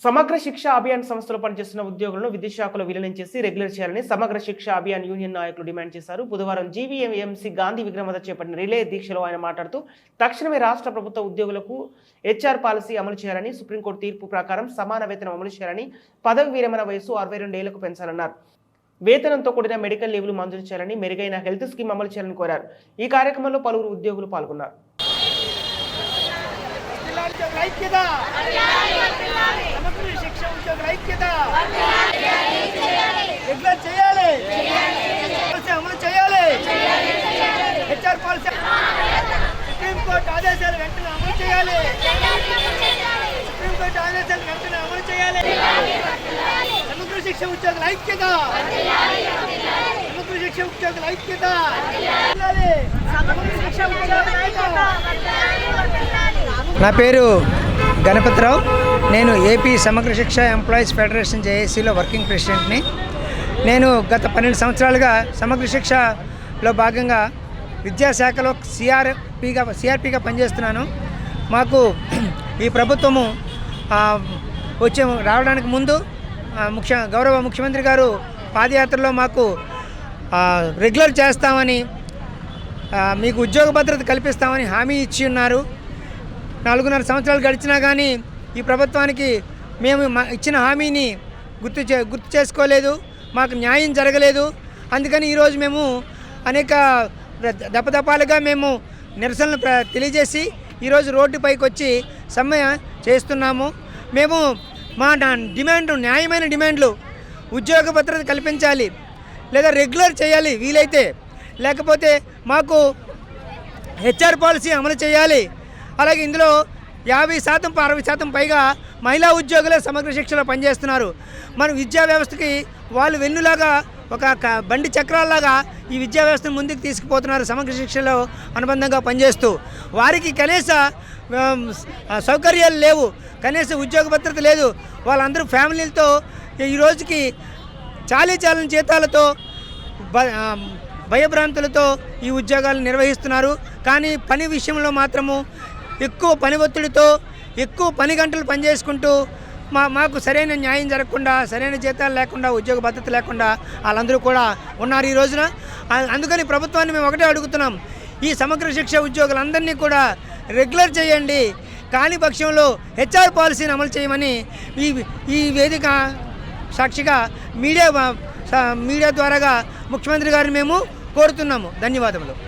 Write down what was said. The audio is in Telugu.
సమగ్ర శిక్ష అభియాన్ సంస్థలో పనిచేస్తున్న ఉద్యోగులను విద్యుత్ శాఖలో విలీనం చేసి రెగ్యులర్ చేయాలని సమగ్ర శిక్ష అభియాన్ యూనియన్ నాయకులు డిమాండ్ చేశారు. బుధవారం జీవీఎంసీ గాంధీ విగ్రహం వద్ద చేపట్టిన రిలే దీక్షలో ఆయన మాట్లాడుతూ తక్షణమే రాష్ట్ర ప్రభుత్వ ఉద్యోగులకు హెచ్ఆర్ పాలసీ అమలు చేయాలని, సుప్రీంకోర్టు తీర్పు ప్రకారం సమాన వేతనం అమలు చేయాలని, పదవి విరమణ వయసు 62 ఏళ్లకు పెంచాలన్నారు. వేతనంతో కూడిన మెడికల్ లీవ్లు మంజూరు చేయాలని, మెరుగైన హెల్త్ స్కీమ్ అమలు చేయాలని కోరారు. ఈ కార్యక్రమంలో పలువురు ఉద్యోగులు పాల్గొన్నారు. సుప్రీంకోర్టు ఆదేశాలు వెంటనే అమలు చేయాలి. సుప్రీంకోర్టు ఆదేశాలు వెంటనే అమలు చేయాలి. సమగ్ర శిక్ష ఉద్యోగుల ఐక్యత, సమగ్ర శిక్ష ఉద్యోగుల ఐక్యత. నా పేరు గణపతిరావు. నేను ఏపీ సమగ్ర శిక్ష ఎంప్లాయీస్ ఫెడరేషన్ జేఏసీలో వర్కింగ్ ప్రెసిడెంట్ని. నేను గత 12 సంవత్సరాలుగా సమగ్ర శిక్షలో భాగంగా విద్యాశాఖలో సిఆర్పిగా పనిచేస్తున్నాను. మాకు ఈ ప్రభుత్వము రావడానికి ముందు గౌరవ ముఖ్యమంత్రి గారు పాదయాత్రలో మాకు రెగ్యులర్ చేస్తామని, మీకు ఉద్యోగ భద్రత కల్పిస్తామని హామీ ఇచ్చి ఉన్నారు. 4.5 సంవత్సరాలు గడిచినా కానీ ఈ ప్రభుత్వానికి మేము ఇచ్చిన హామీని గుర్తు చేసుకోలేదు, మాకు న్యాయం జరగలేదు. అందుకని ఈరోజు మేము అనేక దపదపాలుగా మేము నిరసనలు తెలియజేసి ఈరోజు రోడ్డుపైకి వచ్చి సమ్మె చేస్తున్నాము. మేము మా న్యాయమైన డిమాండ్లు ఉద్యోగ భద్రత కల్పించాలి, లేదా రెగ్యులర్ చేయాలి వీలైతే, లేకపోతే మాకు హెచ్ఆర్ పాలసీ అమలు చేయాలి. అలాగే ఇందులో 50% 60% పైగా మహిళా ఉద్యోగులే సమగ్ర శిక్షలో పనిచేస్తున్నారు. మన విద్యా వ్యవస్థకి వాళ్ళు వెన్నులాగా, ఒక బండి చక్రాల్లాగా ఈ విద్యా వ్యవస్థను ముందుకు తీసుకుపోతున్నారు. సమగ్ర శిక్షలో అనుబంధంగా పనిచేస్తూ వారికి కనీస సౌకర్యాలు లేవు, కనీస ఉద్యోగ భద్రత లేదు. వాళ్ళందరూ ఫ్యామిలీలతో ఈ రోజుకి చాలీచాలని జీతాలతో, భయభ్రాంతులతో ఈ ఉద్యోగాలు నిర్వహిస్తున్నారు. కానీ పని విషయంలో మాత్రము ఎక్కువ పని ఒత్తిడితో, ఎక్కువ పని గంటలు పనిచేసుకుంటూ మాకు సరైన న్యాయం జరగకుండా, సరైన జీతాలు లేకుండా, ఉద్యోగ భద్రత లేకుండా వాళ్ళందరూ కూడా ఉన్నారు ఈ రోజున. అందుకని ప్రభుత్వాన్ని మేము ఒకటే అడుగుతున్నాం, ఈ సమగ్ర శిక్ష ఉద్యోగులందరినీ కూడా రెగ్యులర్ చేయండి, కాని పక్షంలో హెచ్ఆర్ పాలసీని అమలు చేయమని ఈ వేదిక సాక్షిగా మీడియా ద్వారాగా ముఖ్యమంత్రి గారిని మేము కోరుతున్నాము. ధన్యవాదములు.